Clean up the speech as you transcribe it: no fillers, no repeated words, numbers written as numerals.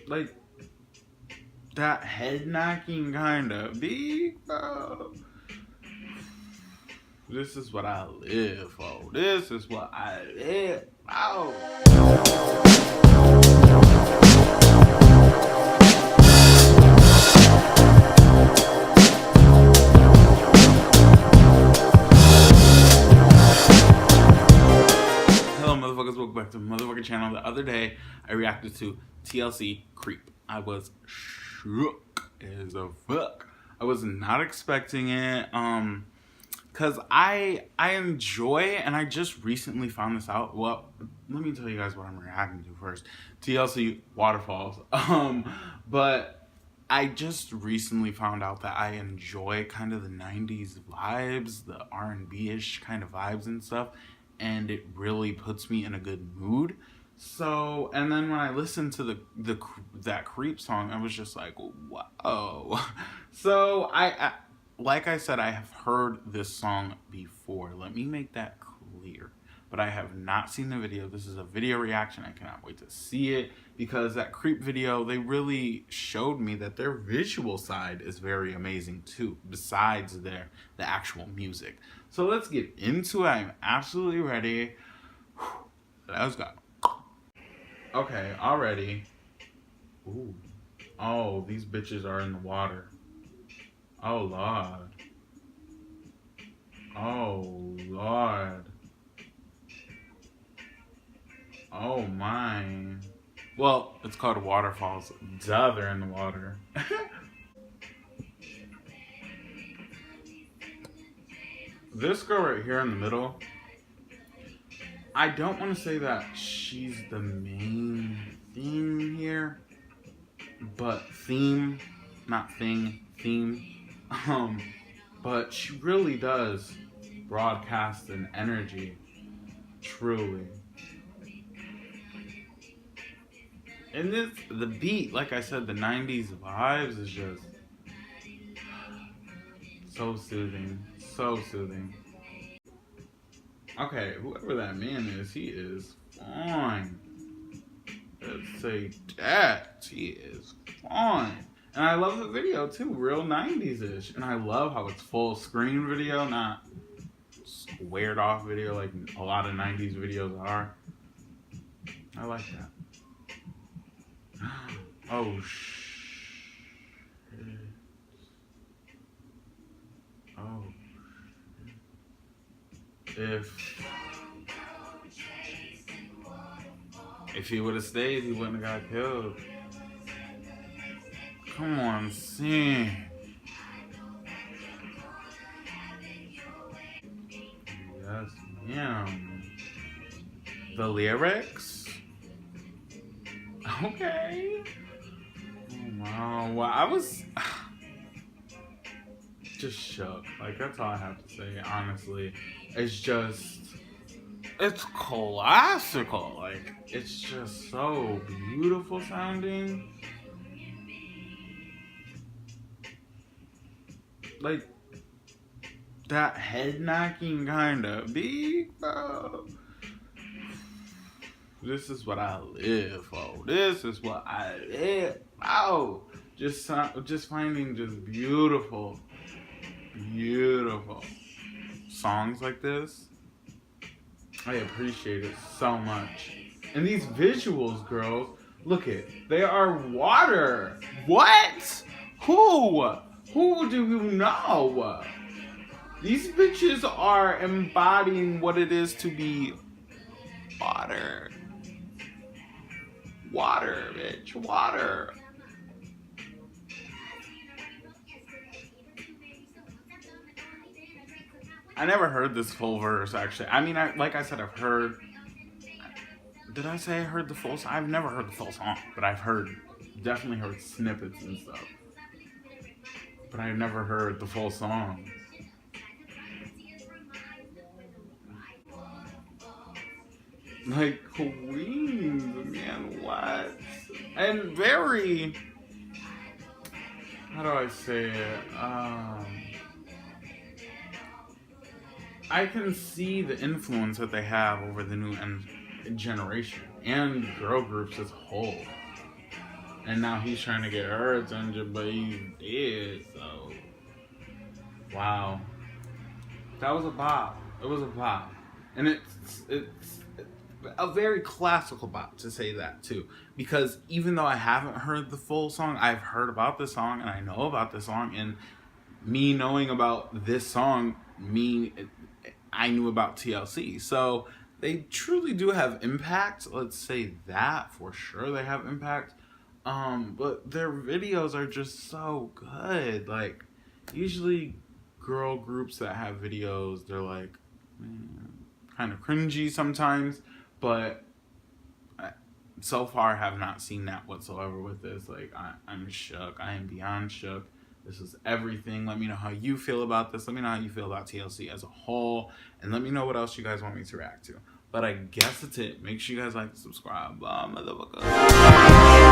Like, that head knocking kind of beat, bro. This is what I live for. This is what I live for. Hello, motherfuckers. Welcome back to the motherfucking channel. The other day, I reacted to TLC Creep. I was shook as a fuck. I was not expecting it. Cause I enjoy, and I just recently found this out. Well, let me tell you guys what I'm reacting to first. TLC Waterfalls. But I just recently found out that I enjoy kind of the 90s vibes, the R&B-ish kind of vibes and stuff, and it really puts me in a good mood. So, and then when I listened to that Creep song, I was just like, whoa. So, like I said, I have heard this song before. Let me make that clear. But I have not seen the video. This is a video reaction. I cannot wait to see it because that Creep video, they really showed me that their visual side is very amazing too, besides the actual music. So let's get into it. I'm absolutely ready. Let's go. Okay, already. Ooh. Oh, these bitches are in the water. Oh, Lord. Oh, Lord. Oh, my. Well, it's called Waterfalls. Duh, they're in the water. This girl right here in the middle, I don't want to say that she's the main theme here, but theme, not thing, theme. But she really does broadcast an energy, truly. And the beat, like I said, the 90s vibes is just so soothing, so soothing. Okay, whoever that man is, he is fine. Let's say that. He is fine. And I love the video too, real 90s-ish. And I love how it's full screen video, not squared off video like a lot of 90s videos are. I like that. Oh, shit. Oh, shit. If he would have stayed, he wouldn't have got killed. Come on, sing. Yes, ma'am. The lyrics? Okay. Oh, wow. Well, I was just shook. Like, that's all I have to say, honestly. It's just, it's classical. Like, it's just so beautiful sounding. Like, that head knocking kind of beat, bro. This is what I live for. This is what I live for. Just finding just beautiful songs like this. I appreciate it so much. And these visuals, girls, look it. They are water. What? Who? Who do you know? These bitches are embodying what it is to be water. Water, bitch. Water. I never heard this full verse, actually. I mean, like I said, I've heard... Did I say I heard the full song? I've never heard the full song, but I've definitely heard snippets and stuff. But I've never heard the full song. Like, Queens, man, what? And very... How do I say it? I can see the influence that they have over the new generation and girl groups as a whole. And now he's trying to get her attention, but he's dead, so. Wow. That was a bop. It was a bop. And it's a very classical bop, to say that too. Because even though I haven't heard the full song, I've heard about this song and I know about this song. And me knowing about this song, I knew about TLC. So they truly do have impact. Let's say that for sure they have impact. But their videos are just so good. Like, usually girl groups that have videos, they're like, kind of cringy sometimes, but so far have not seen that whatsoever with this. Like, I'm shook. I am beyond shook. This is everything. Let me know how you feel about this. Let me know how you feel about TLC as a whole, and let me know what else you guys want me to react to. But I guess that's it. Make sure you guys like and subscribe. Bye, motherfuckers.